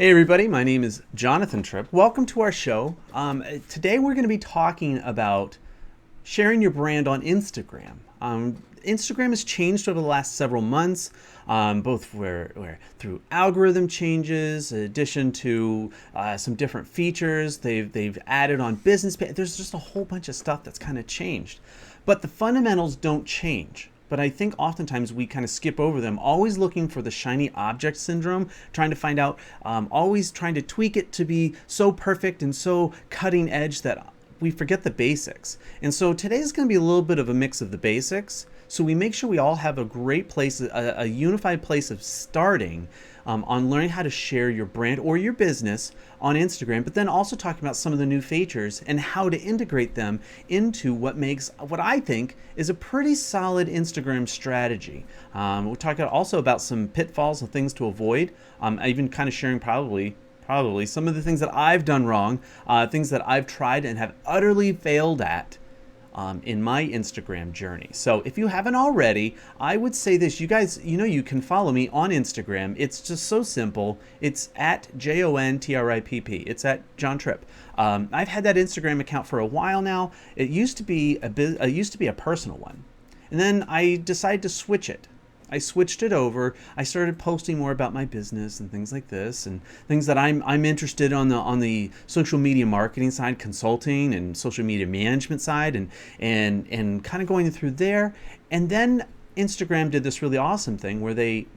Hey everybody, my name is Jonathan Tripp. Welcome to our show. Today we're going to be talking about sharing your brand on Instagram. Instagram has changed over the last several months, both where through algorithm changes, in addition to some different features. They've added on business. There's just a whole bunch of stuff that's kind of changed, but the fundamentals don't change. But I think oftentimes we kind of skip over them, always looking for the shiny object syndrome, trying to find out, always trying to tweak it to be so perfect and so cutting edge that we forget the basics. And so today is going to be a little bit of a mix of the basics. So we make sure we all have a great place, a unified place of starting on learning how to share your brand or your business on Instagram, but then also talking about some of the new features and how to integrate them into what I think is a pretty solid Instagram strategy. We'll talk also about some pitfalls and things to avoid. Even kind of sharing probably some of the things that I've done wrong, things that I've tried and have utterly failed at in my Instagram journey. So if you haven't already, I would say this. You guys, you can follow me on Instagram. It's just so simple. It's at JONTRIPP. It's at John Tripp. I've had that Instagram account for a while now. It used to be a personal one, and then I decided to switch it. I switched it over. I started posting more about my business and things like this, and things that I'm interested on the social media marketing side, consulting and social media management side, and kind of going through there. And then Instagram did this really awesome thing where they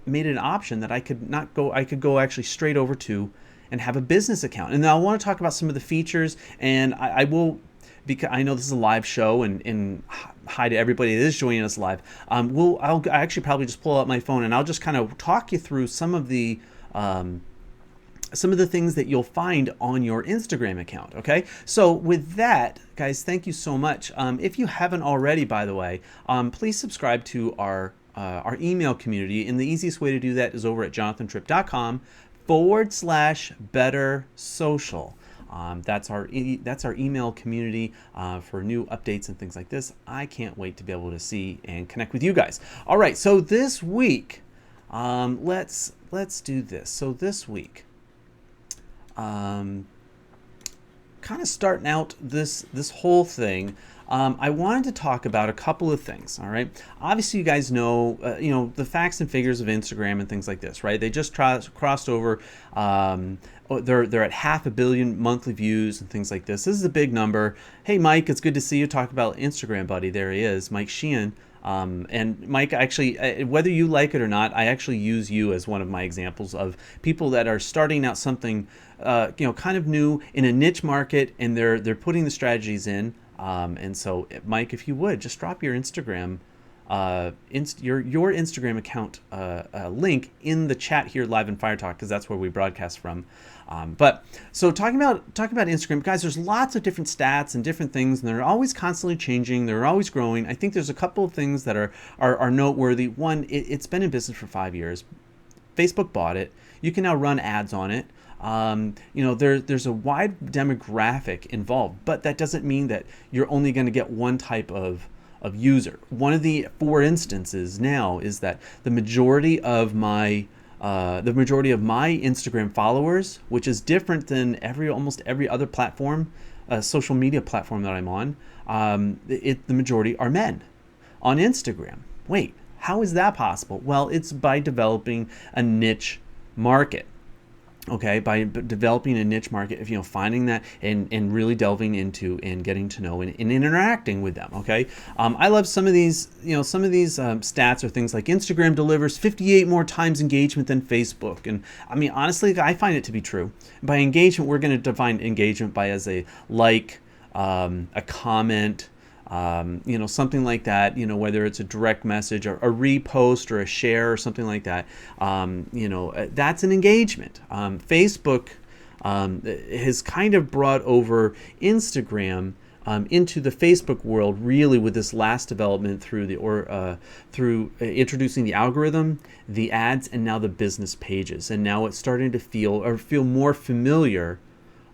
made it an option that I could go actually straight over to and have a business account. And now I want to talk about some of the features, and I will, because I know this is a live show, and hi to everybody that is joining us live. I'll actually probably just pull out my phone and I'll just kind of talk you through some of the things that you'll find on your Instagram account. Okay, so with that, guys, thank you so much. If you haven't already, by the way, please subscribe to our email community, and the easiest way to do that is over at jonathantripp.com/better social. That's our email community for new updates and things like this. I can't wait to be able to see and connect with you guys. All right, so this week, let's do this. So this week, kind of starting out this whole thing. I wanted to talk about a couple of things. All right. Obviously, you guys know, the facts and figures of Instagram and things like this, right? They just crossed over. They're at 500 million monthly views and things like this. This is a big number. Hey, Mike, it's good to see you. Talk about Instagram, buddy. There he is, Mike Sheehan. And Mike, actually, whether you like it or not, I actually use you as one of my examples of people that are starting out something, kind of new in a niche market, and they're putting the strategies in. And so, Mike, if you would just drop your Instagram, your Instagram account link in the chat here live in Fire Talk, because that's where we broadcast from. But so talking about Instagram, guys, there's lots of different stats and different things, and they're always constantly changing. They're always growing. I think there's a couple of things that are noteworthy. One, it's been in business for 5 years. Facebook bought it. You can now run ads on it. There's a wide demographic involved, but that doesn't mean that you're only going to get one type of user. One of the 4 instances now is that the majority of my Instagram followers, which is different than almost every other platform, social media platform that I'm on, the majority are men on Instagram. Wait, how is that possible? Well, it's by developing a niche market. Okay, by developing a niche market, finding that and really delving into and getting to know and interacting with them. Okay, I love some of these, stats or things like Instagram delivers 58 more times engagement than Facebook, and I mean, honestly, I find it to be true. By engagement, we're going to define engagement by as a like, a comment. Something like that, whether it's a direct message or a repost or a share or something like that, that's an engagement. Facebook has kind of brought over Instagram into the Facebook world, really, with this last development through introducing the algorithm, the ads, and now the business pages. And now it's starting to feel more familiar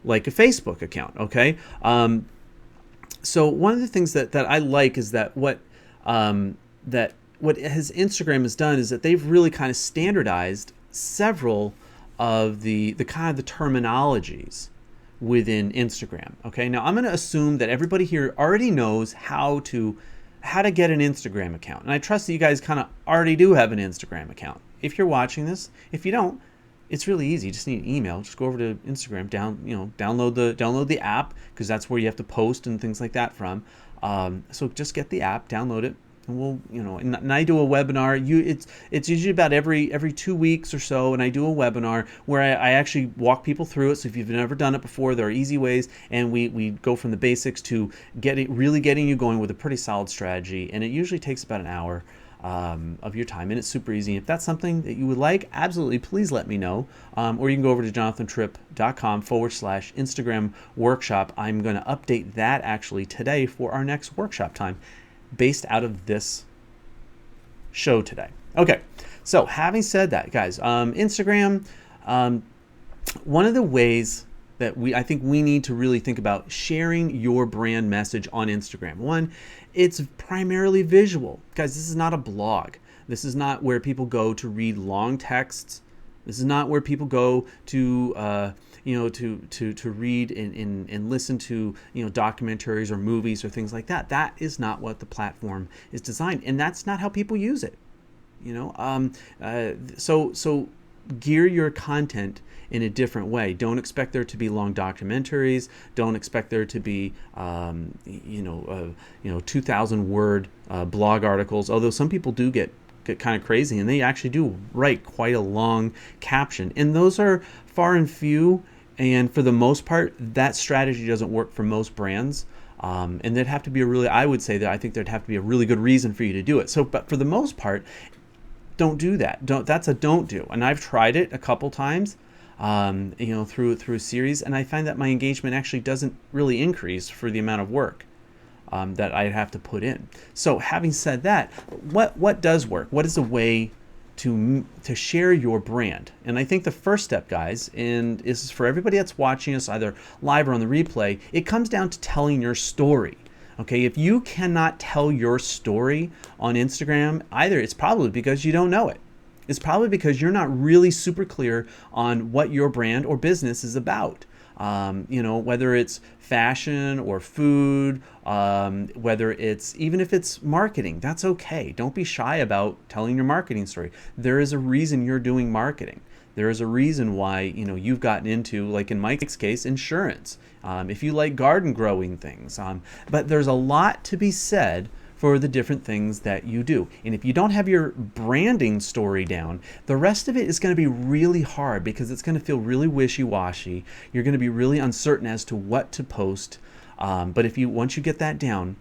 like a Facebook account. Okay. So one of the things that I like is that what Instagram has done is that they've really kind of standardized several of the kind of the terminologies within Instagram. Okay, now I'm going to assume that everybody here already knows how to get an Instagram account, and I trust that you guys kind of already do have an Instagram account. If you're watching this, if you don't, it's really easy. You just need an email. Just go over to Instagram, download the app, because that's where you have to post and things like that from. So just get the app, download it, and we'll, and I do a webinar. It's usually about every 2 weeks or so, and I do a webinar where I actually walk people through it. So if you've never done it before, there are easy ways, and we go from the basics to really getting you going with a pretty solid strategy, and it usually takes about an hour of your time, and it's super easy. If that's something that you would like, absolutely, please let me know. Or you can go over to jonathantripp.com/Instagram workshop. I'm going to update that actually today for our next workshop time based out of this show today. Okay, so having said that, guys, Instagram, one of the ways that I think we need to really think about sharing your brand message on Instagram. One, it's primarily visual. Guys, this is not a blog. This is not where people go to read long texts. This is not where people go to to read and listen to documentaries or movies or things like that. That is not what the platform is designed, and that's not how people use it. So gear your content in a different way. Don't expect there to be long documentaries. Don't expect there to be 2,000 word blog articles. Although some people do get kind of crazy, and they actually do write quite a long caption, and those are far and few. And for the most part, that strategy doesn't work for most brands. And there'd have to be I think there'd have to be a really good reason for you to do it. So, but for the most part, don't do that. That's a don't do. And I've tried it a couple times, through a series, and I find that my engagement actually doesn't really increase for the amount of work that I have to put in. So, having said that, what does work? What is a way to share your brand? And I think the first step, guys, and this is for everybody that's watching us either live or on the replay, it comes down to telling your story. Okay, if you cannot tell your story on Instagram, either it's probably because you don't know it. It's probably because you're not really super clear on what your brand or business is about. Whether it's fashion or food, whether it's, even if it's marketing, that's okay. Don't be shy about telling your marketing story. There is a reason you're doing marketing. There is a reason why, you've gotten into, like in Mike's case, insurance. If you like garden growing things, but there's a lot to be said for the different things that you do. And if you don't have your branding story down, the rest of it is going to be really hard, because it's going to feel really wishy-washy. You're going to be really uncertain as to what to post. But once you get that down,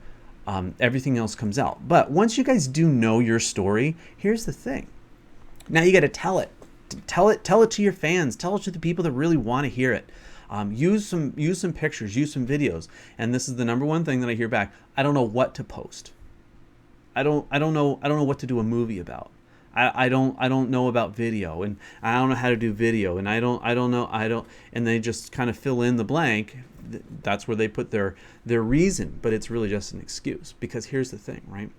everything else comes out. But once you guys do know your story, here's the thing. Now you got to tell it. Tell it to your fans. Tell it to the people that really want to hear it. Use some pictures, use some videos. And this is the number one thing that I hear back. I don't know what to post. I don't know what to do a movie about. I don't know about video, and I don't know how to do video, and I don't know, and they just kind of fill in the blank. That's where they put their reason, but it's really just an excuse. Because here's the thing, right?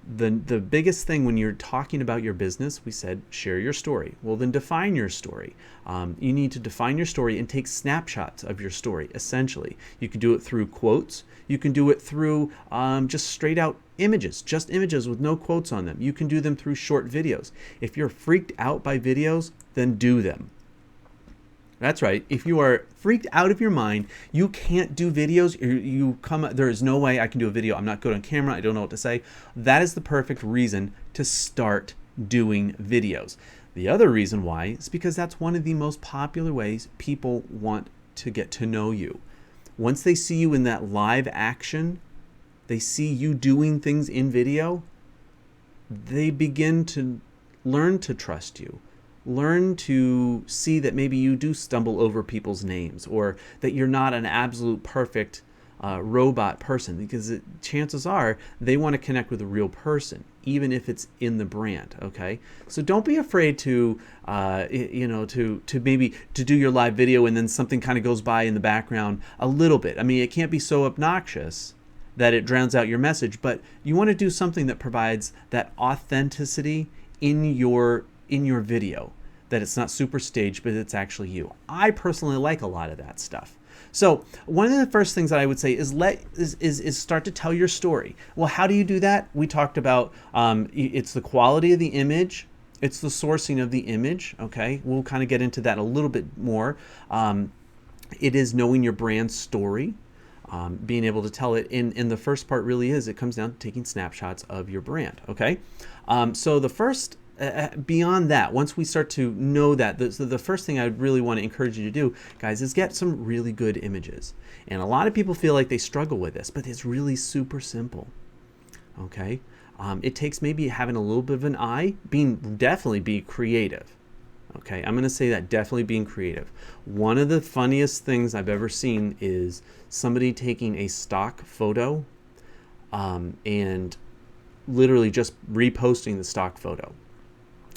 The biggest thing when you're talking about your business, we said share your story. Well, then define your story. You need to define your story and take snapshots of your story, essentially. You can do it through quotes. You can do it through just straight out images, just images with no quotes on them. You can do them through short videos. If you're freaked out by videos, then do them. That's right. If you are freaked out of your mind, you can't do videos. There is no way I can do a video. I'm not good on camera. I don't know what to say. That is the perfect reason to start doing videos. The other reason why is because that's one of the most popular ways people want to get to know you. Once they see you in that live action, they see you doing things in video, they begin to learn to trust you. Learn to see that maybe you do stumble over people's names, or that you're not an absolute perfect robot person, because chances are they want to connect with a real person, even if it's in the brand. Okay, so don't be afraid to maybe to do your live video and then something kind of goes by in the background a little bit. I mean, it can't be so obnoxious that it drowns out your message, but you want to do something that provides that authenticity in your video. that it's not super staged, but it's actually you. I personally like a lot of that stuff. So one of the first things that I would say is start to tell your story. Well, how do you do that? We talked about it's the quality of the image, it's the sourcing of the image. Okay, we'll kind of get into that a little bit more. It is knowing your brand story, being able to tell it. In the first part really is it comes down to taking snapshots of your brand. Okay, so the first. Beyond that, once we start to know that, the first thing I really want to encourage you to do, guys, is get some really good images. And a lot of people feel like they struggle with this, but it's really super simple. Okay, it takes maybe having a little bit of an eye, definitely be creative. Okay, I'm going to say that, definitely being creative. One of the funniest things I've ever seen is somebody taking a stock photo and literally just reposting the stock photo.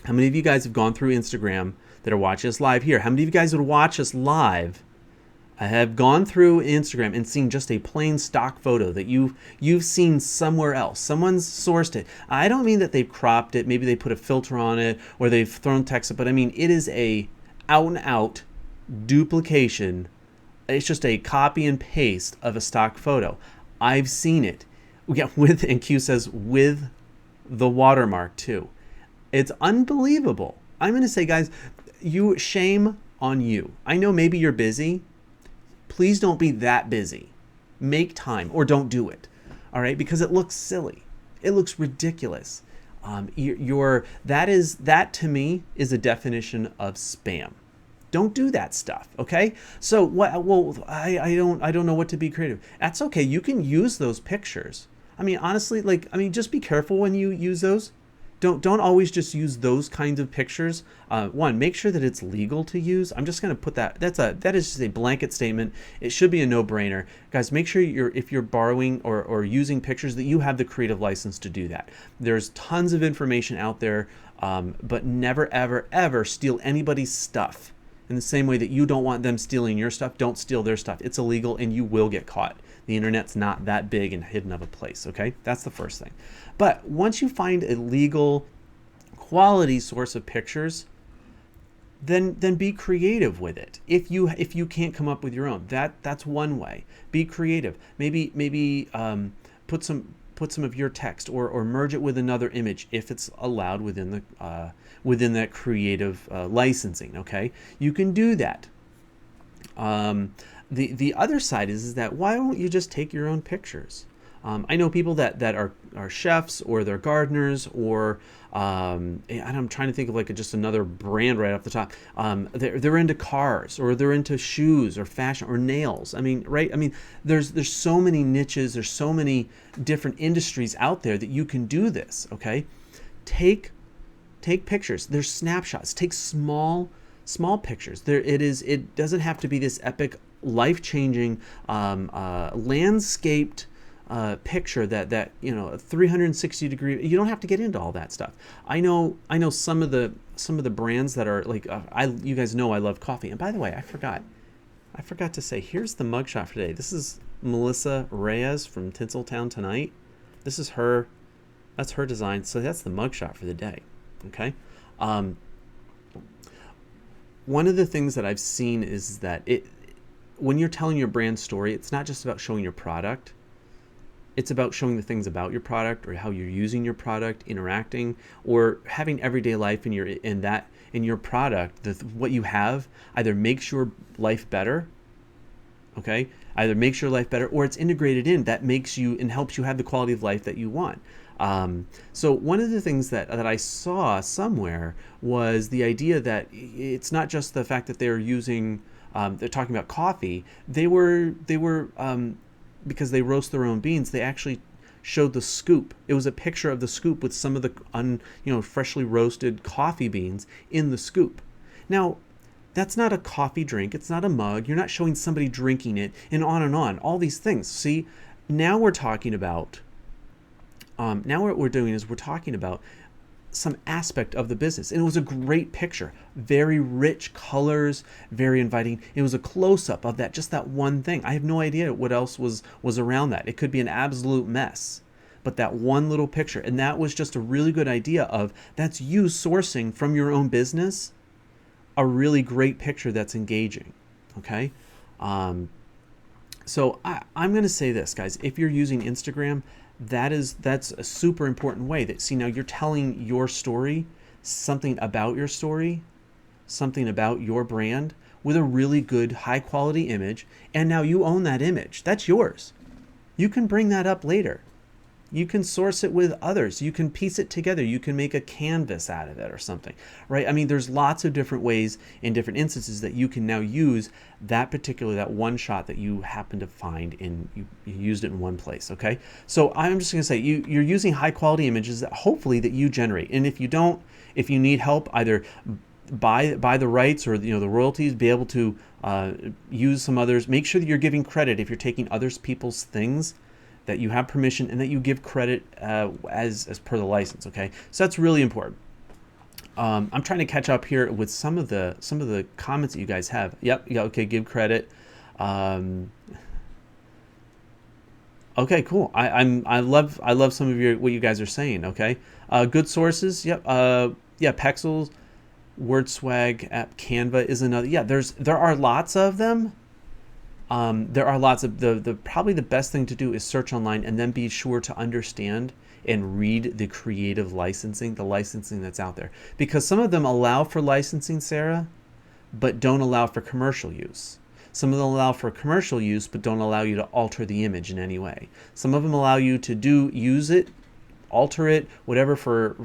How many of you guys have gone through Instagram that are watching us live here? How many of you guys would watch us live have gone through Instagram and seen just a plain stock photo that you've seen somewhere else? Someone's sourced it. I don't mean that they've cropped it, maybe they put a filter on it or they've thrown text, but I mean it is a out and out duplication. It's just a copy and paste of a stock photo. I've seen it. Yeah, and Q says with the watermark too. It's unbelievable. I'm going to say, guys, shame on you. I know maybe you're busy. Please don't be that busy. Make time or don't do it. All right, because it looks silly. It looks ridiculous. That to me is a definition of spam. Don't do that stuff. Okay. So what? Well, I don't know what to be creative. That's okay. You can use those pictures. I mean, honestly, just be careful when you use those. Don't always just use those kinds of pictures. One, make sure that it's legal to use. I'm just going to put that. That is just a blanket statement. It should be a no-brainer, guys. Make sure if you're borrowing or using pictures that you have the creative license to do that. There's tons of information out there, but never ever steal anybody's stuff. In the same way that you don't want them stealing your stuff, don't steal their stuff. It's illegal and you will get caught. The internet's not that big and hidden of a place, okay? That's the first thing. But once you find a legal quality source of pictures, then be creative with it. If you can't come up with your own, that's one way. Be creative. Maybe put some of your text or merge it with another image if it's allowed within that creative licensing. Okay, you can do that. The other side is that why don't you just take your own pictures? I know people that are chefs or they're gardeners or and I'm trying to think of like just another brand right off the top. They're into cars or they're into shoes or fashion or nails. I mean, right? I mean, there's so many niches. There's so many different industries out there that you can do this. Okay, take pictures. There's snapshots. Take small pictures. It doesn't have to be this epic, life-changing, landscaped picture that 360 degree. You don't have to get into all that stuff. I know some of the brands that are like you guys know I love coffee. And by the way, I forgot to say, here's the mugshot for today. This is Melissa Reyes from Tinseltown Tonight. This is her. That's her design. So that's the mugshot for the day. Okay. One of the things that I've seen is that when you're telling your brand story, it's not just about showing your product. It's about showing the things about your product or how you're using your product, interacting, or having everyday life in your product. What you have either makes your life better, okay? Either makes your life better, or it's integrated in that makes you and helps you have the quality of life that you want. So one of the things that I saw somewhere was the idea that it's not just the fact that they're using, they're talking about coffee. They were because they roast their own beans. They actually showed the scoop. It was a picture of the scoop with some of the freshly roasted coffee beans in the scoop. Now, that's not a coffee drink. It's not a mug. You're not showing somebody drinking it, and on. All these things. See, now we're talking about. Now what we're doing is we're talking about some aspect of the business. And it was a great picture, very rich colors, very inviting. It was a close-up of just that one thing. I have no idea what else was around that. It could be an absolute mess, but that one little picture. And that was just a really good idea of that's you sourcing from your own business a really great picture that's engaging. Okay. So I'm going to say this, guys. If you're using Instagram, that's a super important way. That, see, now you're telling your story, something about your story, something about your brand with a really good high quality image, and now you own that image. That's yours. You can bring that up later. You can source it with others. You can piece it together. You can make a canvas out of it or something, right? I mean, there's lots of different ways in different instances that you can now use that one shot that you happen to find in, you used it in one place, okay? So I'm just gonna say, you're using high quality images that hopefully that you generate. And if you don't, if you need help, either buy the rights or the royalties, be able to use some others. Make sure that you're giving credit if you're taking others people's things, that you have permission and that you give credit as per the license. Okay, so that's really important. I'm trying to catch up here with some of the comments that you guys have. Yep, yeah, okay, give credit. Okay, cool. I love some of what you guys are saying. Okay, good sources. Yep. Yeah, Pexels, WordSwag app, Canva is another. Yeah, there are lots of them. There are lots of the probably the best thing to do is search online and then be sure to understand and read the creative licensing, the licensing that's out there, because some of them allow for licensing, Sarah, but don't allow for commercial use. Some of them allow for commercial use but don't allow you to alter the image in any way. Some of them allow you to use it, alter it, whatever, for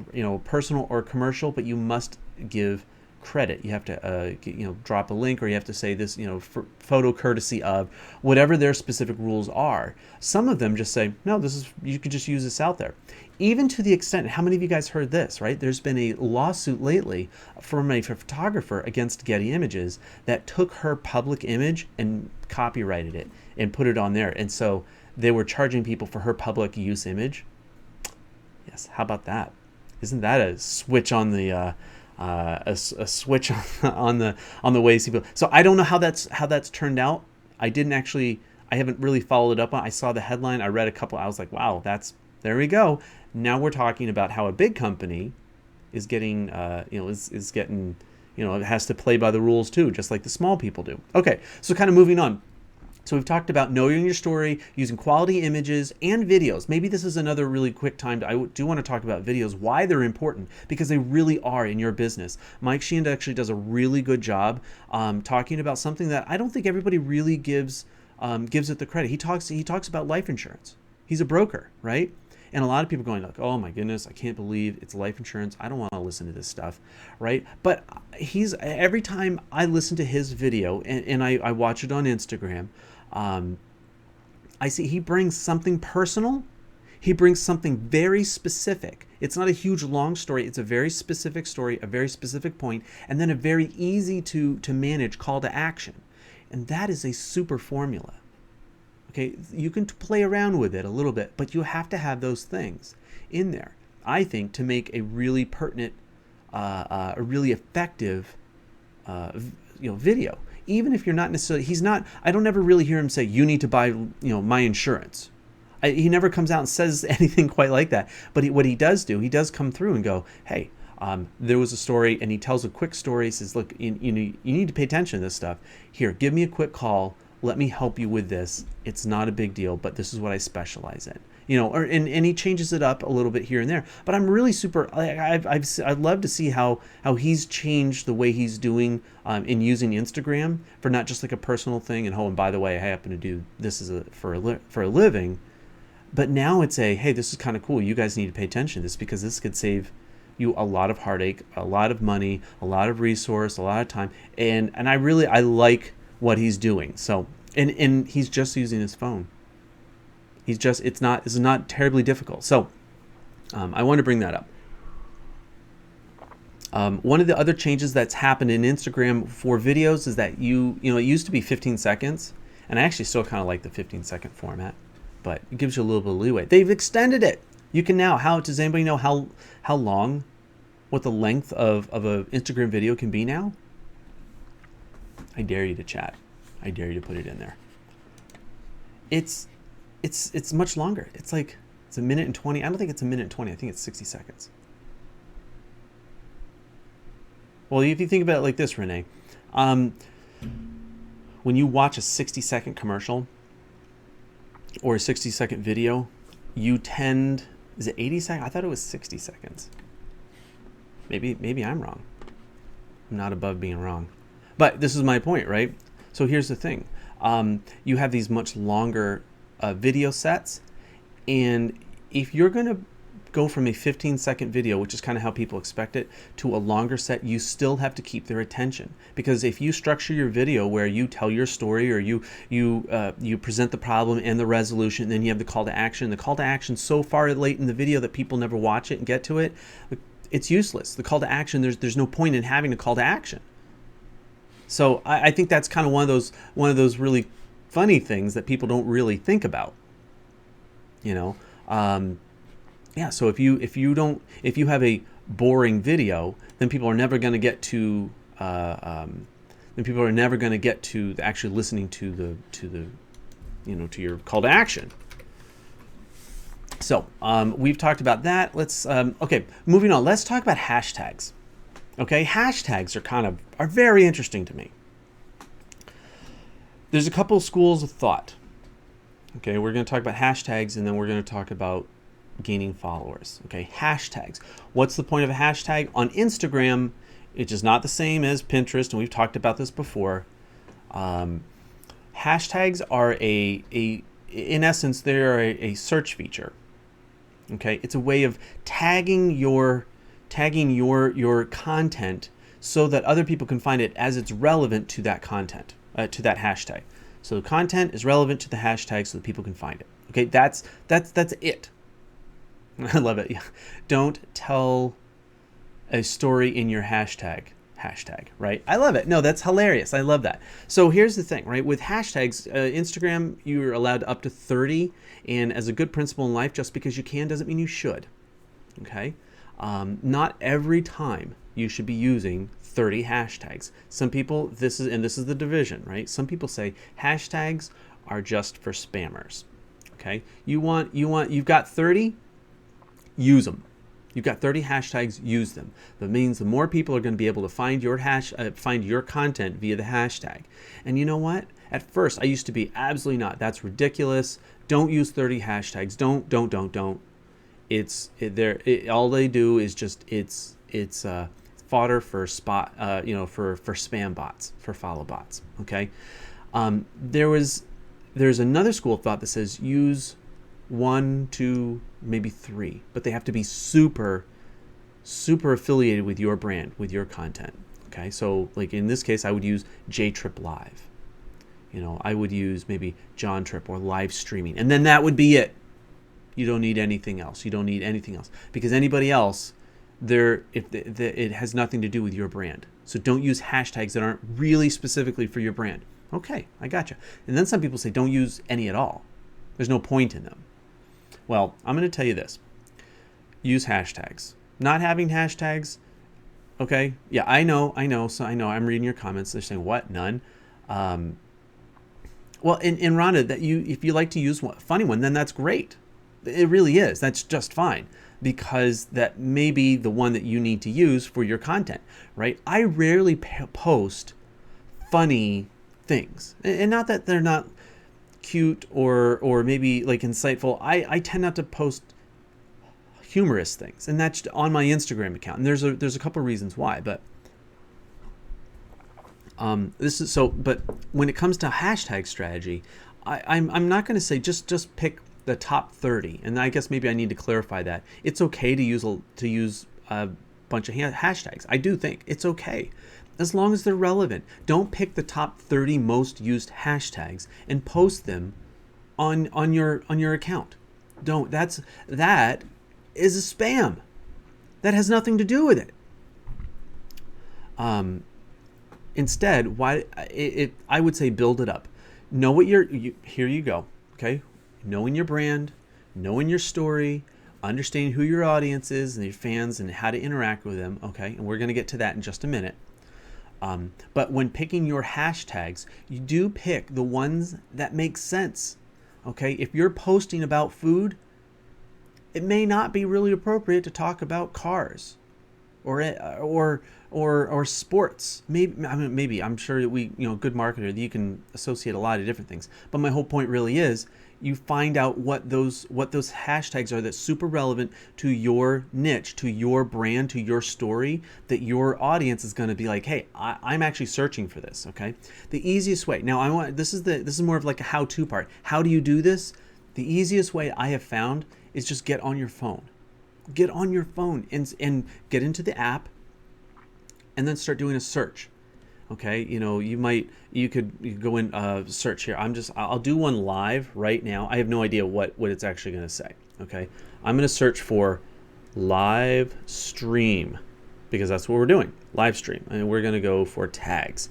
personal or commercial, but you must give credit. You have to drop a link, or you have to say this, for photo courtesy of, whatever their specific rules are. Some of them just say, no, you could just use this out there. Even to the extent, how many of you guys heard this, right? There's been a lawsuit lately from a photographer against Getty Images that took her public image and copyrighted it and put it on there. And so they were charging people for her public use image. Yes, how about that? Isn't that a switch on the a switch on the ways people? So I don't know how that's turned out. I haven't really followed up on. I saw the headline. I read a couple. I was like, wow, there we go. Now we're talking about how a big company is getting is getting, it has to play by the rules too, just like the small people do. Okay, so kind of moving on. So we've talked about knowing your story, using quality images and videos. Maybe this is another really quick time. I do want to talk about videos, why they're important, because they really are in your business. Mike Sheehan actually does a really good job talking about something that I don't think everybody really gives it the credit. He talks about life insurance. He's a broker, right? And a lot of people are going like, oh my goodness, I can't believe it's life insurance. I don't want to listen to this stuff, right? But every time I listen to his video and I watch it on Instagram, I see he brings something personal. He brings something very specific. It's not a huge long story. It's a very specific story, a very specific point, and then a very easy to manage call to action. And that is a super formula. Okay, you can play around with it a little bit, but you have to have those things in there, I think, to make a really pertinent, a really effective, video. Even if you're not necessarily, I don't ever really hear him say, you need to buy, my insurance. He never comes out and says anything quite like that. But what he does do, he does come through and go, hey, there was a story, and he tells a quick story. He says, look, you need to pay attention to this stuff. Here, give me a quick call. Let me help you with this. It's not a big deal, but this is what I specialize in. And he changes it up a little bit here and there. But I'm really I'd love to see how he's changed the way he's doing in using Instagram for not just like a personal thing. And by the way, I happen to do this for a living. But now it's hey, this is kind of cool. You guys need to pay attention to this, because this could save you a lot of heartache, a lot of money, a lot of resource, a lot of time. And I like what he's doing. So and he's just using his phone. It's not terribly difficult. So I want to bring that up. One of the other changes that's happened in Instagram for videos is that it used to be 15 seconds, and I actually still kind of like the 15-second format, but it gives you a little bit of leeway. They've extended it. You can now, does anybody know how long, what the length of an Instagram video can be now? I dare you to chat. I dare you to put it in there. It's much longer. It's a minute and 20. I don't think it's a minute and 20. I think it's 60 seconds. Well, if you think about it like this, Renee, um, when you watch a 60-second commercial or a 60-second video, you tend, is it 80 seconds? I thought it was 60 seconds. Maybe I'm wrong. I'm not above being wrong. But this is my point, right? So here's the thing. You have these much longer video sets, and if you're going to go from a 15-second video, which is kind of how people expect it, to a longer set, you still have to keep their attention. Because if you structure your video where you tell your story, or you present the problem and the resolution, and then you have the call to action. The call to action so far late in the video that people never watch it and get to it, it's useless. The call to action, there's no point in having a call to action. So I think that's kind of one of those really funny things that people don't really think about. You know. Yeah, so if you have a boring video, then people are never going to get to actually listening to your call to action. So we've talked about that. Let's okay, moving on. Let's talk about hashtags. Okay, hashtags are very interesting to me. There's a couple of schools of thought. Okay, we're going to talk about hashtags, and then we're going to talk about gaining followers. Okay, hashtags. What's the point of a hashtag? On Instagram, it is not the same as Pinterest, and we've talked about this before. Hashtags are in essence, they're a search feature. Okay, it's a way of tagging your content so that other people can find it as it's relevant to that content, to that hashtag. So the content is relevant to the hashtag so that people can find it. Okay, that's it. I love it. Yeah. Don't tell a story in your hashtag, right? I love it. No, that's hilarious. I love that. So here's the thing, right? With hashtags, Instagram, you're allowed up to 30. And as a good principle in life, just because you can doesn't mean you should. Okay? Not every time you should be using 30 hashtags. Some people, this is the division, right? Some people say hashtags are just for spammers. Okay? You've got 30, use them. You've got 30 hashtags, use them. That means the more people are going to be able to find your find your content via the hashtag. And you know what? At first, I used to be absolutely not. That's ridiculous. Don't use 30 hashtags. Don't. All they do is just it's fodder for for spam bots, for follow bots. Okay. There's another school of thought that says use 1, 2, maybe 3, but they have to be super affiliated with your brand, with your content. Okay, so like in this case, I would use JTrip Live. I would use maybe John Trip or live streaming, and then that would be it. You don't need anything else. Because anybody else, it has nothing to do with your brand. So don't use hashtags that aren't really specifically for your brand. Okay, I gotcha. And then some people say don't use any at all. There's no point in them. Well, I'm going to tell you this. Use hashtags. Not having hashtags, okay? Yeah, I know. So I know. I'm reading your comments. They're saying, what? None? Well, in Rhonda, if you like to use a funny one, then that's great. It really is. That's just fine. Because that may be the one that you need to use for your content, right? I rarely post funny things. And not that they're not cute or maybe like insightful. I tend not to post humorous things, and that's on my Instagram account. And there's a couple of reasons why, but but when it comes to hashtag strategy, I'm not going to say just pick the top 30. And I guess maybe I need to clarify that it's okay to use a bunch of hashtags. I do think it's okay, as long as they're relevant. Don't pick the top 30 most used hashtags and post them on your account. Don't. That is a spam. That has nothing to do with it. Instead, I would say build it up. Know what here you go. Okay, knowing your brand, knowing your story, understanding who your audience is and your fans and how to interact with them. Okay, and we're going to get to that in just a minute. But when picking your hashtags, you do pick the ones that make sense. Okay, if you're posting about food, it may not be really appropriate to talk about cars. or sports. Maybe I'm sure that good marketer that you can associate a lot of different things. But my whole point really is you find out what those hashtags are that's super relevant to your niche, to your brand, to your story, that your audience is going to be like, hey, I'm actually searching for this. Okay, the easiest way. Now this is more of like a how-to part. How do you do this? The easiest way I have found is just get on your phone. Get on your phone and get into the app and then start doing a search. Okay, you could go in search here. I'll do one live right now. I have no idea what it's actually going to say. Okay, I'm going to search for live stream because that's what we're doing, live stream, and we're going to go for tags.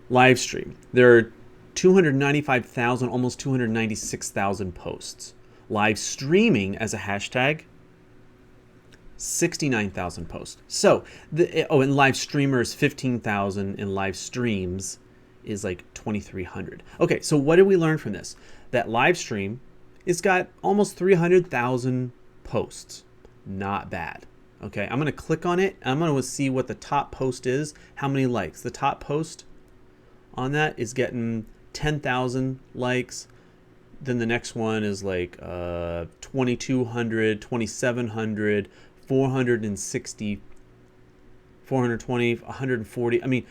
Live stream. There are 295,000, almost 296,000 posts. Live streaming as a hashtag, 69,000 posts. So, and live streamers, 15,000, and live streams is like 2,300. Okay, so what did we learn from this? That live stream, it's got almost 300,000 posts. Not bad. Okay, I'm going to click on it. I'm going to see what the top post is, how many likes. The top post on that is getting 10,000 likes. Then the next one is like 2,200, 2,700, 460, 420, 140. I mean,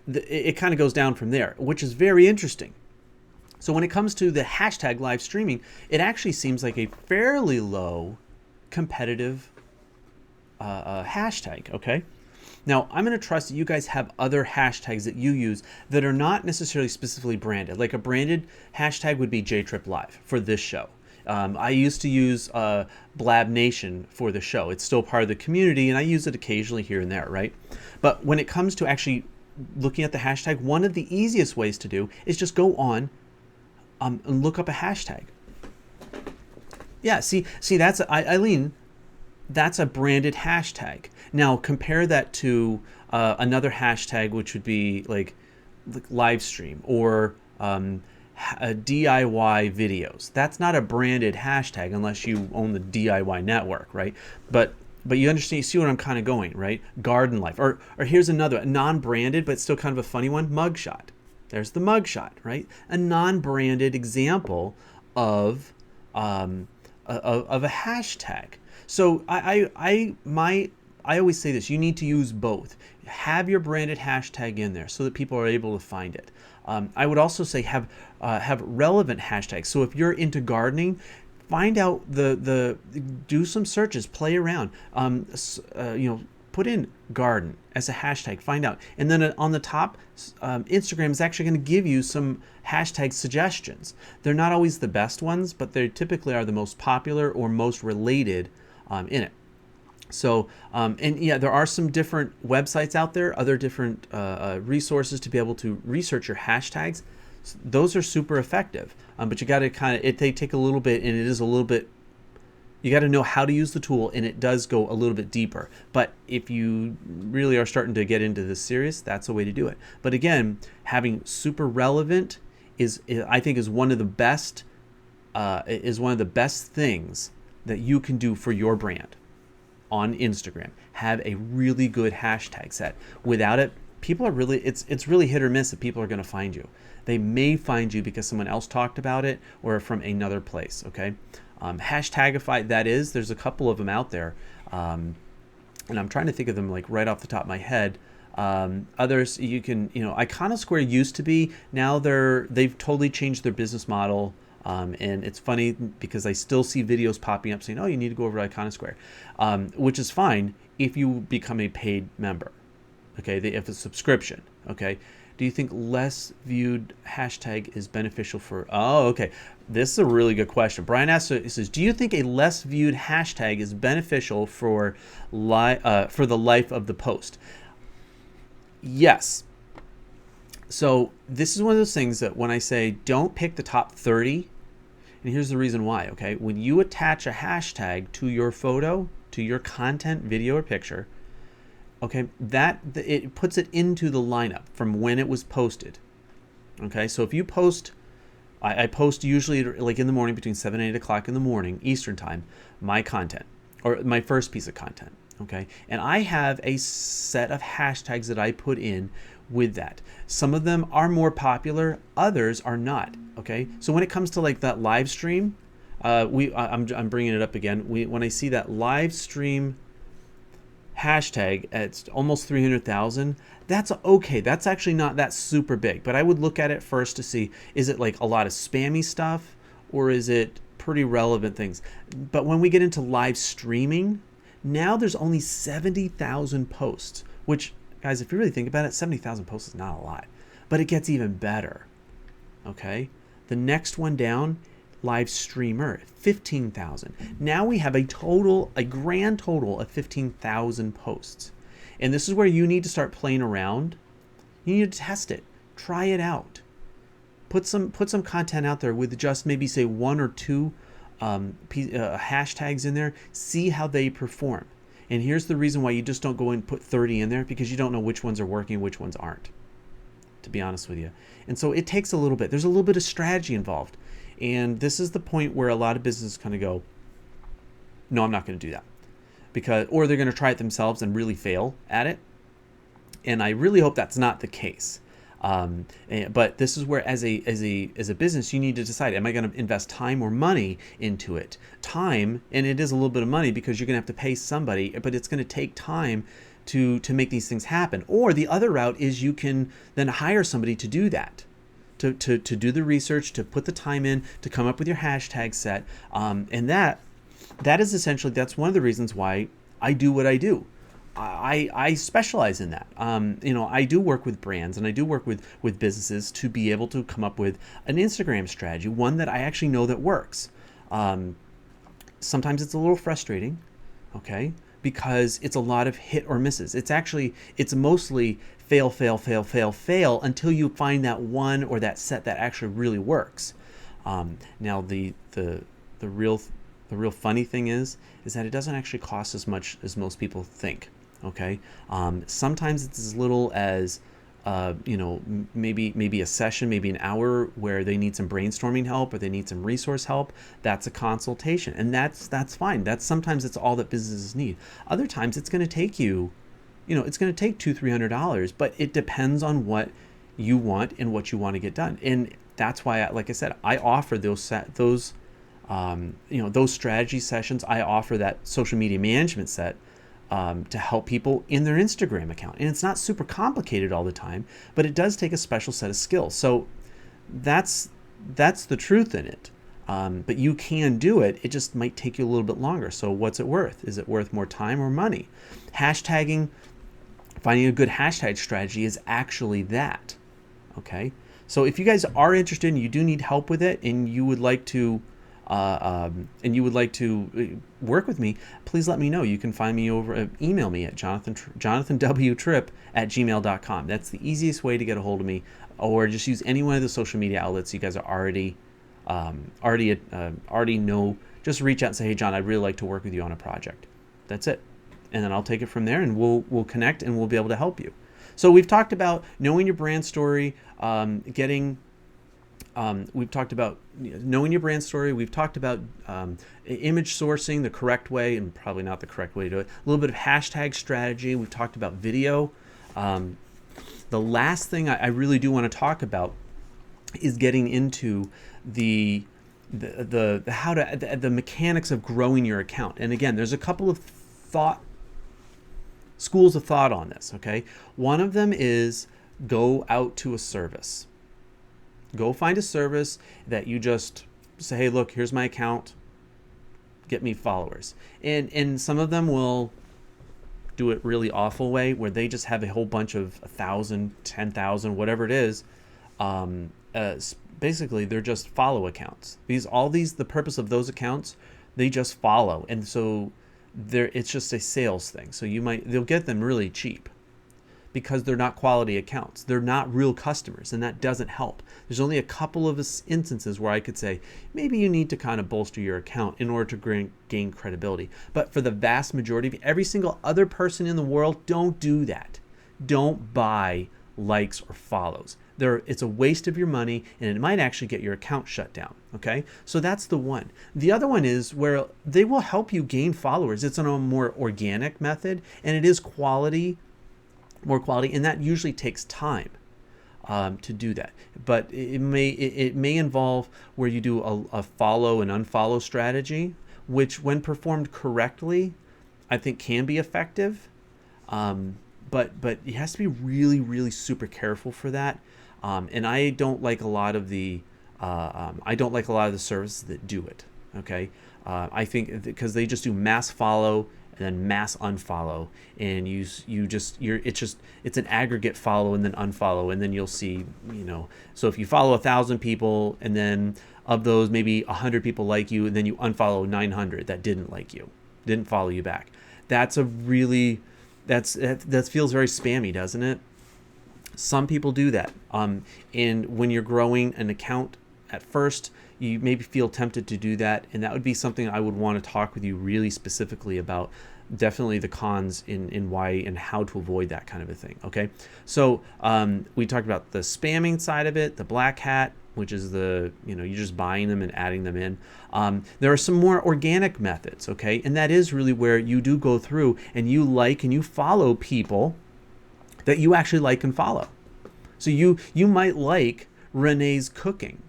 it kind of goes down from there, which is very interesting. So when it comes to the hashtag live streaming, it actually seems like a fairly low competitive hashtag, okay? Now, I'm going to trust that you guys have other hashtags that you use that are not necessarily specifically branded. Like a branded hashtag would be JTripLive for this show. I used to use Blab Nation for the show. It's still part of the community, and I use it occasionally here and there, right? But when it comes to actually looking at the hashtag, one of the easiest ways to do is just go on and look up a hashtag. Yeah, see, that's Eileen. That's a branded hashtag. Now compare that to another hashtag, which would be like live stream or DIY videos. That's not a branded hashtag unless you own the DIY network, right? But you understand, you see what I'm kind of going, right? Garden life, or here's another, a non-branded but still kind of a funny one, mugshot. There's the mugshot, right? A non-branded example of a hashtag. So I always say this: you need to use both. Have your branded hashtag in there so that people are able to find it. I would also say have relevant hashtags. So if you're into gardening, find out do some searches, play around. Put in garden as a hashtag, find out, and then on the top, Instagram is actually going to give you some hashtag suggestions. They're not always the best ones, but they typically are the most popular or most related in it. So, and yeah, there are some different websites out there, other different resources to be able to research your hashtags. Those are super effective, but you got to they take a little bit, and it is a little bit, you got to know how to use the tool, and it does go a little bit deeper. But if you really are starting to get into this serious, that's a way to do it. But again, having super relevant I think is one of the best things that you can do for your brand on Instagram. Have a really good hashtag set. Without it, people are really, it's really hit or miss if people are going to find you. They may find you because someone else talked about it or from another place, okay? Hashtagify, that is, there's a couple of them out there. And I'm trying to think of them like right off the top of my head. Others, you can, Iconosquare used to be, now they've totally changed their business model. And it's funny because I still see videos popping up saying, oh, you need to go over to Iconosquare, which is fine if you become a paid member, okay, if it's a subscription, okay. Do you think less viewed hashtag is beneficial for, oh, okay. This is a really good question. Brian asks, he says, do you think a less viewed hashtag is beneficial for the life of the post? Yes. So this is one of those things that when I say don't pick the top 30, and here's the reason why, okay? When you attach a hashtag to your photo, to your content, video, or picture, okay, it puts it into the lineup from when it was posted. Okay, so if you post, I post usually like in the morning between 7 and 8 o'clock in the morning, Eastern time, my content, or my first piece of content. Okay, and I have a set of hashtags that I put in with that. Some of them are more popular, others are not. Okay, so when it comes to like that live stream, I'm bringing it up again. When I see that live stream hashtag at almost 300,000, that's okay. That's actually not that super big, but I would look at it first to see, is it like a lot of spammy stuff or is it pretty relevant things? But when we get into live streaming, now there's only 70,000 posts, which, guys, if you really think about it, 70,000 posts is not a lot, but it gets even better. Okay, the next one down, live streamer, 15,000. Now we have a grand total of 15,000 posts. And this is where you need to start playing around. You need to test it, try it out. Put some content out there with just maybe say one or two hashtags in there, see how they perform. And here's the reason why you just don't go and put 30 in there, because you don't know which ones are working, which ones aren't, to be honest with you. And so it takes a little bit. There's a little bit of strategy involved. And this is the point where a lot of businesses kind of go, no, I'm not going to do that. Or they're going to try it themselves and really fail at it. And I really hope that's not the case. But this is where, as a business, you need to decide: am I going to invest time or money into it? Time, and it is a little bit of money because you're going to have to pay somebody, but it's going to take time to make these things happen. Or the other route is you can then hire somebody to do that, to do the research, to put the time in, to come up with your hashtag set, and that is essentially, that's one of the reasons why I do what I do. I specialize in that. I do work with brands and I do work with businesses to be able to come up with an Instagram strategy, one that I actually know that works. Sometimes it's a little frustrating, okay, because it's a lot of hit or misses. It's mostly fail until you find that one or that set that actually really works. Now the real funny thing is that it doesn't actually cost as much as most people think. Okay, sometimes it's as little as maybe a session, maybe an hour where they need some brainstorming help or they need some resource help. That's a consultation, and that's fine. Sometimes it's all that businesses need. Other times it's going to take you, it's going to take $200-300, but it depends on what you want and what you want to get done. And that's why, like I said, I offer those strategy sessions. I offer that social media management set to help people in their Instagram account. And it's not super complicated all the time, but it does take a special set of skills. So that's the truth in it. But you can do it. It just might take you a little bit longer. So what's it worth? Is it worth more time or money? Hashtagging, finding a good hashtag strategy is actually that. Okay. So if you guys are interested and you do need help with it and you would like to work with me, please let me know. You can find me email me at jonathanwtripp@gmail.com. That's the easiest way to get a hold of me, or just use any one of the social media outlets you guys are already know. Just reach out and say, hey John, I'd really like to work with you on a project. That's it. And then I'll take it from there and we'll connect and we'll be able to help you. So we've talked about knowing your brand story, we've talked about knowing your brand story. We've talked about image sourcing the correct way, and probably not the correct way to do it. A little bit of hashtag strategy. We've talked about video. The last thing I really do want to talk about is getting into the mechanics of growing your account. And again, there's a couple of schools of thought on this. Okay, one of them is go out to a service. Go find a service that you just say, hey, look, here's my account, get me followers. And some of them will do it really awful way where they just have a whole bunch of 1,000, 10,000, whatever it is. Basically, they're just follow accounts. The purpose of those accounts, they just follow. And so it's just a sales thing. So they'll get them really cheap, because they're not quality accounts. They're not real customers, and that doesn't help. There's only a couple of instances where I could say, maybe you need to kind of bolster your account in order to gain credibility. But for the vast majority of every single other person in the world, don't do that. Don't buy likes or follows. It's a waste of your money, and it might actually get your account shut down. Okay, so that's the one. The other one is where they will help you gain followers. It's on a more organic method, and it is more quality, and that usually takes time to do that. But it may involve where you do a follow and unfollow strategy, which when performed correctly, I think can be effective. But it has to be really, really super careful for that. And I don't like a lot of the services that do it. Okay, I think because they just do mass follow and then mass unfollow, and it's an aggregate follow and then unfollow, and then you'll see, so if you follow 1,000 people, and then of those maybe 100 people like you, and then you unfollow 900 that didn't like you, didn't follow you back. That feels very spammy, doesn't it? Some people do that. And when you're growing an account at first, you maybe feel tempted to do that. And that would be something I would want to talk with you really specifically about. Definitely the cons in why and how to avoid that kind of a thing. Okay. So we talked about the spamming side of it, the black hat, which is you're just buying them and adding them in. There are some more organic methods, okay? And that is really where you do go through and you like and you follow people that you actually like and follow. So you might like Renee's cooking,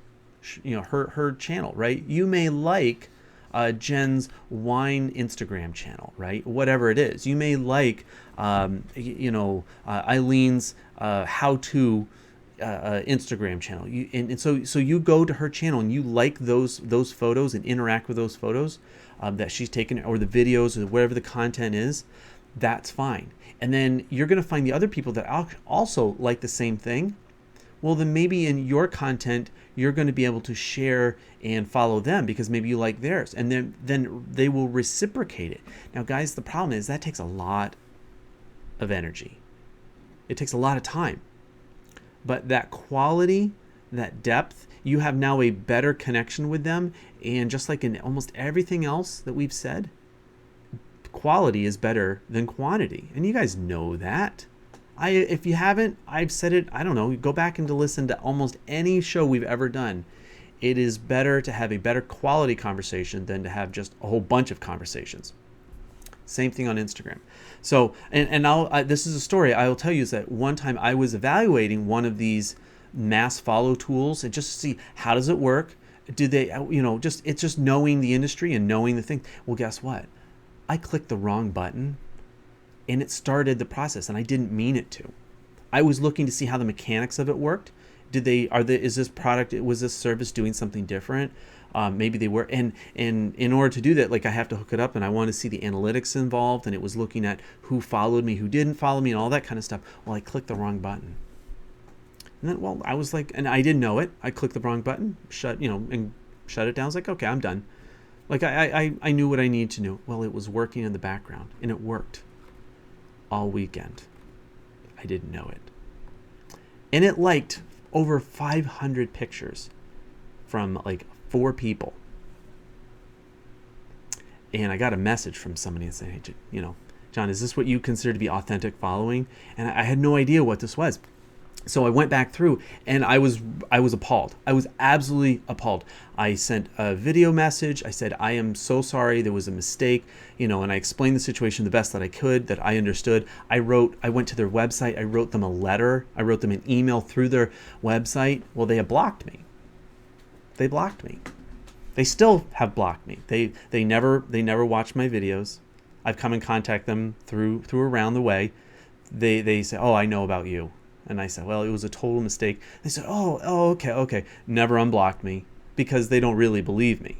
her channel, right? You may like Jen's wine Instagram channel, right? Whatever it is. You may like, Eileen's how-to Instagram channel, and so you go to her channel and you like those photos and interact with those photos that she's taken, or the videos, or whatever the content is. That's fine. And then you're going to find the other people that also like the same thing. Well, then maybe in your content you're going to be able to share and follow them because maybe you like theirs, and then they will reciprocate it. Now guys, the problem is that takes a lot of energy. It takes a lot of time. But that quality, that depth, you have now a better connection with them. And just like in almost everything else that we've said, quality is better than quantity. And you guys know that. If you haven't, I've said it, I don't know, go back and to listen to almost any show we've ever done. It is better to have a better quality conversation than to have just a whole bunch of conversations. Same thing on Instagram. So, this is a story I will tell you, is that one time I was evaluating one of these mass follow tools and just to see how does it work. Do they, it's just knowing the industry and knowing the thing. Well, guess what? I clicked the wrong button and it started the process, and I didn't mean it to. I was looking to see how the mechanics of it worked. Was this service doing something different? Maybe they were, and in order to do that, like I have to hook it up, and I want to see the analytics involved, and it was looking at who followed me, who didn't follow me, and all that kind of stuff. Well, I clicked the wrong button, and then I was like, and I didn't know it. I clicked the wrong button, shut it down. I was like, okay, I'm done. Like I knew what I needed to know. Well, it was working in the background, and it worked all weekend. I didn't know it, and it liked over 500 pictures from like 4 people. And I got a message from somebody saying, hey, John, is this what you consider to be authentic following? And I had no idea what this was. So I went back through and I was appalled. I was absolutely appalled. I sent a video message. I said, I am so sorry. There was a mistake, and I explained the situation the best that I could, that I understood. I went to their website. I wrote them a letter. I wrote them an email through their website. Well, they had blocked me. They blocked me. They still have blocked me. They never watch my videos. I've come in contact them through around the way. They say, oh, I know about you. And I said, well, it was a total mistake. They said, oh, okay. Never unblocked me because they don't really believe me.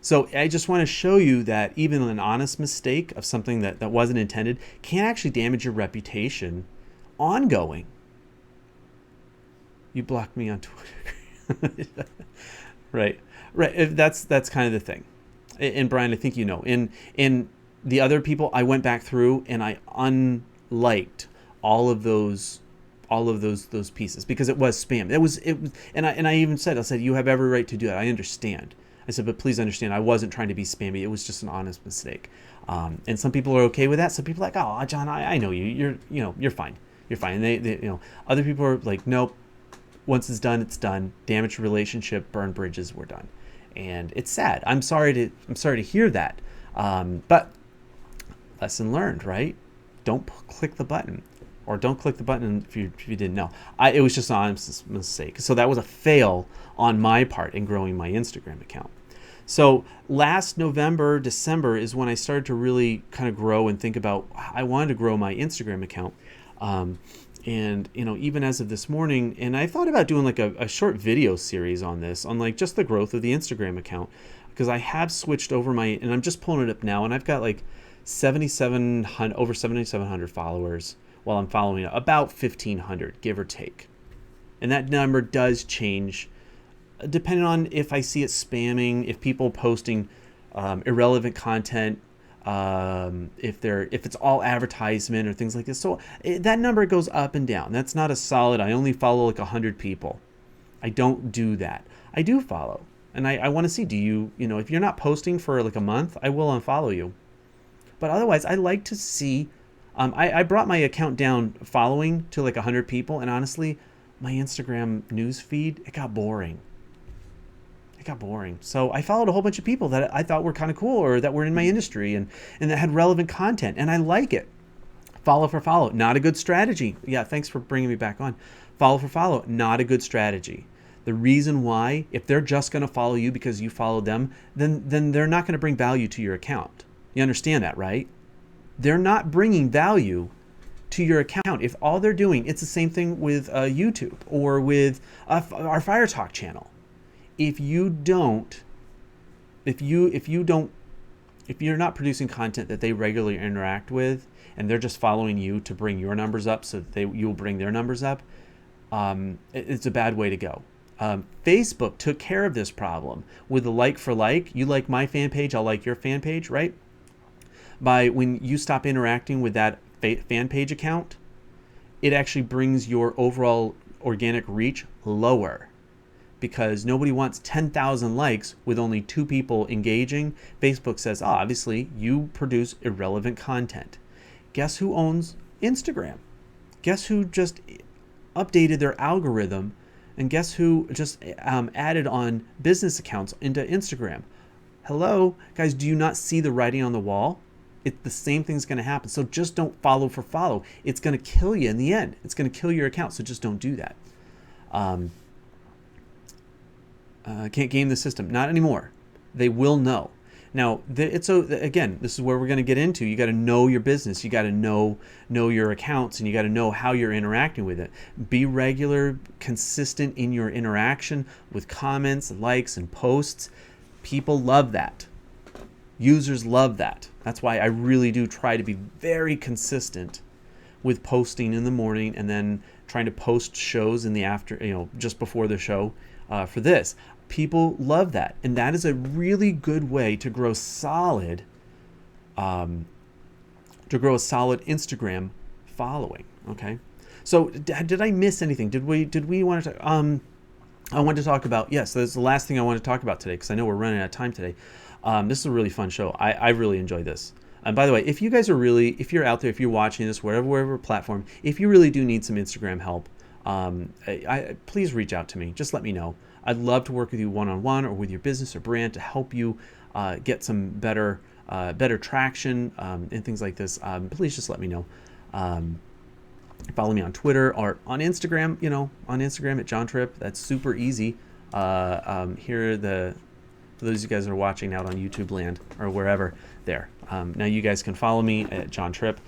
So I just want to show you that even an honest mistake of something that wasn't intended can actually damage your reputation ongoing. You blocked me on Twitter. Right. That's kind of the thing. And Brian, I think in the other people, I went back through and I unliked all of those pieces because it was spam. It was, and I even said, you have every right to do that. I understand. I said, but please understand, I wasn't trying to be spammy. It was just an honest mistake. And some people are okay with that. Some people are like, oh, John, I know you. You're fine. You're fine. And they other people are like, nope, Once it's done. Damaged relationship, burn bridges, we're done. And it's sad. I'm sorry to hear that. But lesson learned, right? Don't click the button, or don't click the button if you didn't know. It was just an honest mistake. So that was a fail on my part in growing my Instagram account. So last November, December is when I started to really kind of grow and think about, I wanted to grow my Instagram account. And, even as of this morning, and I thought about doing like a short video series on this, on like just the growth of the Instagram account, because I have switched over and I'm just pulling it up now, and I've got like over 7,700 followers, while I'm following about 1,500, give or take. And that number does change depending on if I see it spamming, if people posting irrelevant content, if it's all advertisement or things like this. So that number goes up and down. That's not a solid, I only follow like 100 people. I don't do that. I do follow. And I want to see, if you're not posting for like a month, I will unfollow you. But otherwise, I like to see, I brought my account down following to like 100 people. And honestly, my Instagram news feed, it got boring. So I followed a whole bunch of people that I thought were kind of cool, or that were in my industry and that had relevant content. And I like it. Follow for follow, not a good strategy. Yeah, thanks for bringing me back on. Follow for follow, not a good strategy. The reason why, if they're just going to follow you because you followed them, then they're not going to bring value to your account. You understand that, right? They're not bringing value to your account. If all they're doing, it's the same thing with YouTube or with our Fire Talk channel. If you're not producing content that they regularly interact with, and they're just following you to bring your numbers up so that you'll bring their numbers up, it's a bad way to go. Facebook took care of this problem with the like for like. You like my fan page, I'll like your fan page, right? When you stop interacting with that fan page account, it actually brings your overall organic reach lower, because nobody wants 10,000 likes with only 2 people engaging. Facebook says, obviously, you produce irrelevant content. Guess who owns Instagram? Guess who just updated their algorithm? And guess who just added on business accounts into Instagram? Hello, guys, do you not see the writing on the wall? The same thing's going to happen. So just don't follow for follow. It's going to kill you in the end. It's going to kill your account. So just don't do that. Can't game the system. Not anymore. They will know. Now, again, this is where we're going to get into. You got to know your business. You got to know your accounts, and you got to know how you're interacting with it. Be regular, consistent in your interaction with comments, likes, and posts. People love that. Users love that. That's why I really do try to be very consistent with posting in the morning, and then trying to post shows in the just before the show for this. People love that, and that is a really good way to grow solid Instagram following. Okay, so did I miss anything? Did we want to? I wanted to talk about, yes. So that's the last thing I want to talk about today, because I know we're running out of time today. This is a really fun show. I really enjoy this. And by the way, if you're out there, if you're watching this, wherever platform, if you really do need some Instagram help, please reach out to me. Just let me know. I'd love to work with you one-on-one, or with your business or brand, to help you get some better traction and things like this. Please just let me know. Follow me on Twitter or on Instagram. On Instagram at John Tripp. That's super easy. For those of you guys that are watching out on YouTube land or wherever, there. Now you guys can follow me at John Tripp.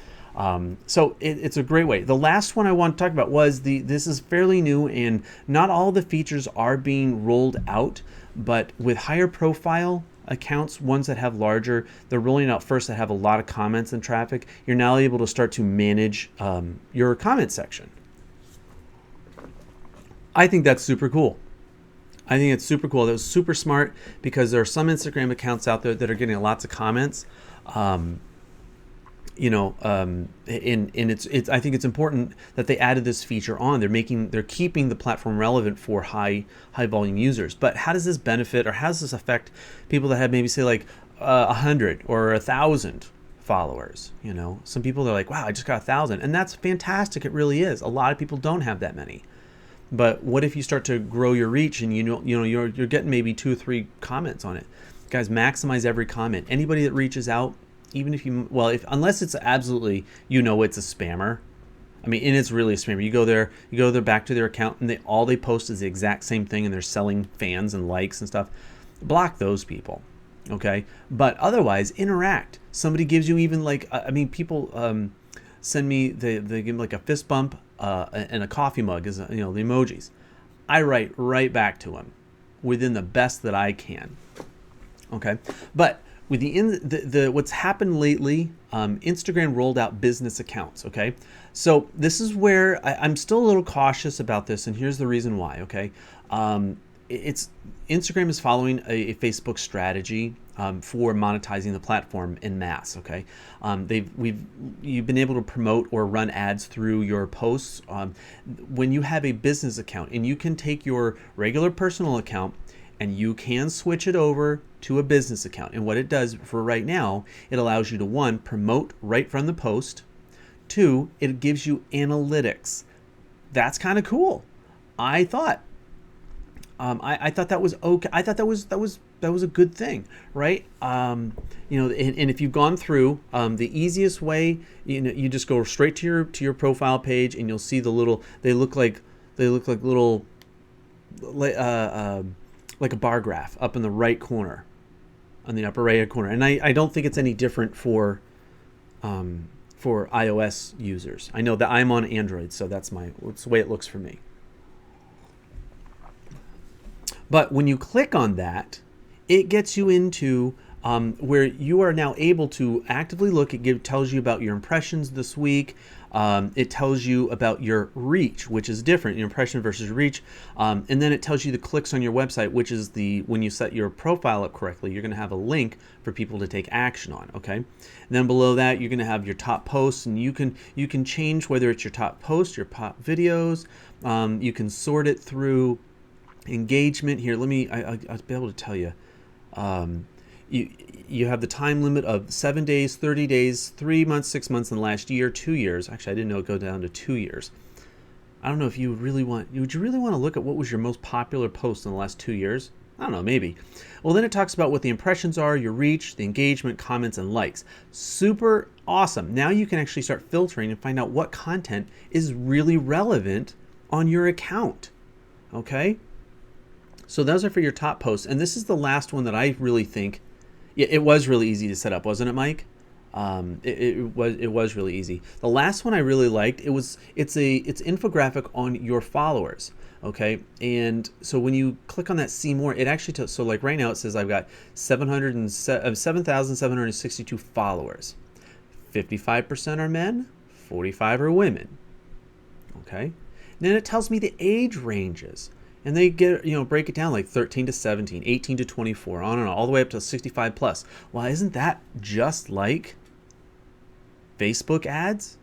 So it's a great way. The last one I want to talk about was this is fairly new, and not all the features are being rolled out, but with higher profile accounts, ones that have larger, they're rolling out first, that have a lot of comments and traffic. You're now able to start to manage your comment section. I think that's super cool. I think it's super cool. That was super smart, because there are some Instagram accounts out there that are getting lots of comments. I think it's important that they added this feature on. They're keeping the platform relevant for high volume users. But how does this benefit, or how does this affect people that have maybe, say, like 100 or 1,000 followers? Some people are like, wow, I just got 1,000, and that's fantastic. It really is. A lot of people don't have that many. But what if you start to grow your reach and you're getting maybe 2 or 3 comments on it? Guys, maximize every comment. Anybody that reaches out, even if you, well, if unless it's absolutely, it's a spammer. I mean, and it's really a spammer. You go there back to their account, and all they post is the exact same thing, and they're selling fans and likes and stuff. Block those people, okay? But otherwise, interact. Somebody gives you even people send me, they give me like a fist bump and a coffee mug, as the emojis. I write right back to them within the best that I can, okay? But with what's happened lately, Instagram rolled out business accounts, okay? So this is where I'm still a little cautious about this, and here's the reason why, okay? Instagram is following a Facebook strategy for monetizing the platform en masse, okay? You've been able to promote or run ads through your posts. When you have a business account, and you can take your regular personal account and you can switch it over to a business account. And what it does for right now, it allows you to, 1, promote right from the post. 2, it gives you analytics. That's kind of cool. I thought that was okay. I thought that was a good thing, right? And if you've gone through, the easiest way, you just go straight to your profile page, and you'll see the little. They look like little, like a bar graph up in the right corner, on the upper right corner. And I don't think it's any different for iOS users. I know that I'm on Android, so that's the way it looks for me. But when you click on that, it gets you into where you are now able to actively look. It tells you about your impressions this week. It tells you about your reach, which is different, your impression versus reach. And then it tells you the clicks on your website, which is when you set your profile up correctly, you're going to have a link for people to take action on, okay? And then below that, you're going to have your top posts, and you can change whether it's your top posts, your top videos. You can sort it through engagement. Here, I'll be able to tell you. You have the time limit of 7 days, 30 days, 3 months, 6 months, and the last year, 2 years. Actually, I didn't know it go down to 2 years. I don't know if would you really want to look at what was your most popular post in the last 2 years? I don't know, maybe. Well, then it talks about what the impressions are, your reach, the engagement, comments, and likes. Super awesome. Now you can actually start filtering and find out what content is really relevant on your account, okay? So those are for your top posts. And this is the last one that I really think, it was really easy to set up, wasn't it, Mike? It was really easy. The last one I really liked, it's infographic on your followers, okay? And so when you click on that see more, it actually so like right now it says I've got 7,762 followers. 55% are men, 45 are women, okay? And then it tells me the age ranges. And they break it down like 13 to 17, 18 to 24, on and on, all the way up to 65 plus. Well, isn't that just like Facebook ads?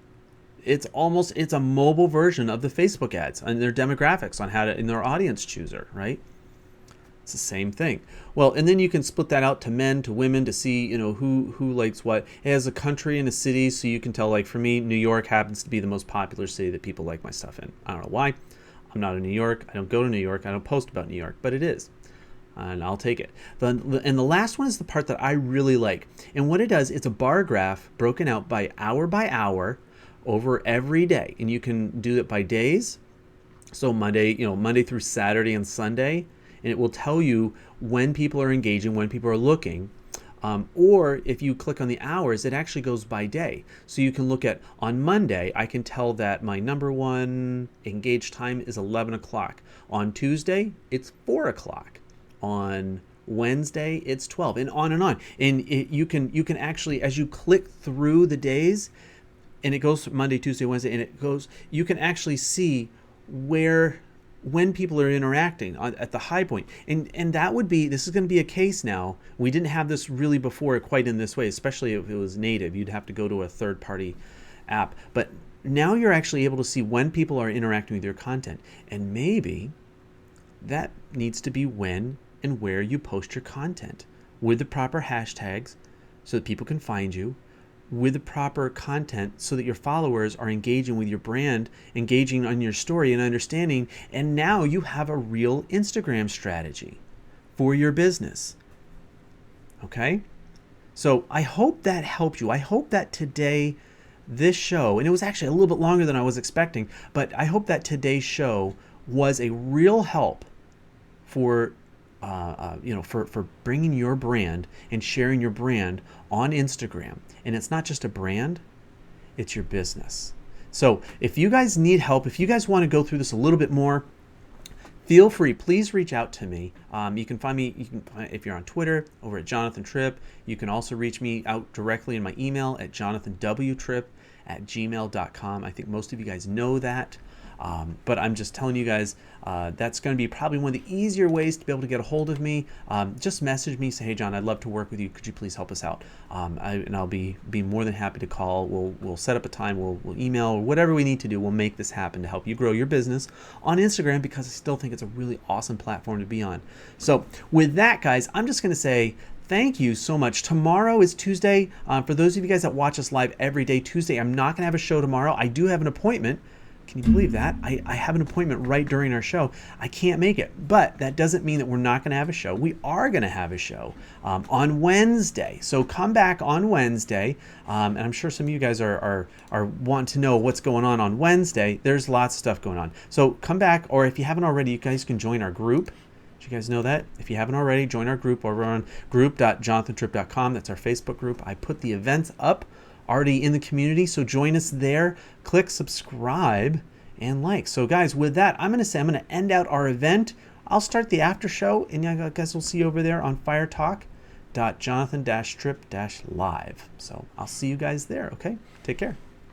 It's a mobile version of the Facebook ads and their demographics on in their audience chooser, right? It's the same thing. Well, and then you can split that out to men, to women, to see, who likes what. It has a country and a city, so you can tell, like for me, New York happens to be the most popular city that people like my stuff in. I don't know why. I'm not in New York. I don't go to New York. I don't post about New York, but it is. And I'll take it. And the last one is the part that I really like. And what it does, it's a bar graph broken out by hour over every day. And you can do it by days. So Monday through Saturday and Sunday. And it will tell you when people are engaging, when people are looking. Or if you click on the hours, it actually goes by day. So you can look at, on Monday, I can tell that my number one engaged time is 11 o'clock. On Tuesday, it's 4 o'clock. On Wednesday, it's 12, and on and on. And you can actually, as you click through the days, and it goes Monday, Tuesday, Wednesday, and you can actually see when people are interacting at the high point. And this is going to be a case now. We didn't have this really before quite in this way, especially if it was native. You'd have to go to a third-party app. But now you're actually able to see when people are interacting with your content. And maybe that needs to be when and where you post your content with the proper hashtags so that people can find you. with the proper content so that your followers are engaging with your brand, engaging on your story and understanding. And now you have a real Instagram strategy for your business. Okay? So I hope that helped you. I hope that today, this show, and it was actually a little bit longer than I was expecting, but I hope that today's show was a real help for for bringing your brand and sharing your brand on Instagram. And it's not just a brand, it's your business. So if you guys need help, if you guys want to go through this a little bit more, feel free, please reach out to me. You can find me, if you're on Twitter, over at Jonathan Tripp. You can also reach me out directly in my email at jonathanwtripp@gmail.com. I think most of you guys know that. But I'm just telling you guys, that's going to be probably one of the easier ways to be able to get a hold of me. Just message me, say, hey, John, I'd love to work with you. Could you please help us out? And I'll be more than happy to call. We'll set up a time. We'll email, or whatever we need to do. We'll make this happen to help you grow your business on Instagram, because I still think it's a really awesome platform to be on. So with that, guys, I'm just going to say, thank you so much. Tomorrow is Tuesday. For those of you guys that watch us live every day, Tuesday, I'm not going to have a show tomorrow. I do have an appointment. Can you believe that? I have an appointment right during our show. I can't make it, but that doesn't mean that we're not going to have a show. We are going to have a show on Wednesday. So come back on Wednesday, and I'm sure some of you guys are wanting to know what's going on Wednesday. There's lots of stuff going on. So come back, or if you haven't already, you guys can join our group. Did you guys know that? If you haven't already, join our group over on group.jonathantripp.com. That's our Facebook group. I put the events up already in the community, so join us there. Click subscribe and like. So guys, with that, I'm going to end out our event. I'll start the after show, and you guys will see over there on firetalk.jonathan-tripp-live. So I'll see you guys there. Okay, take care.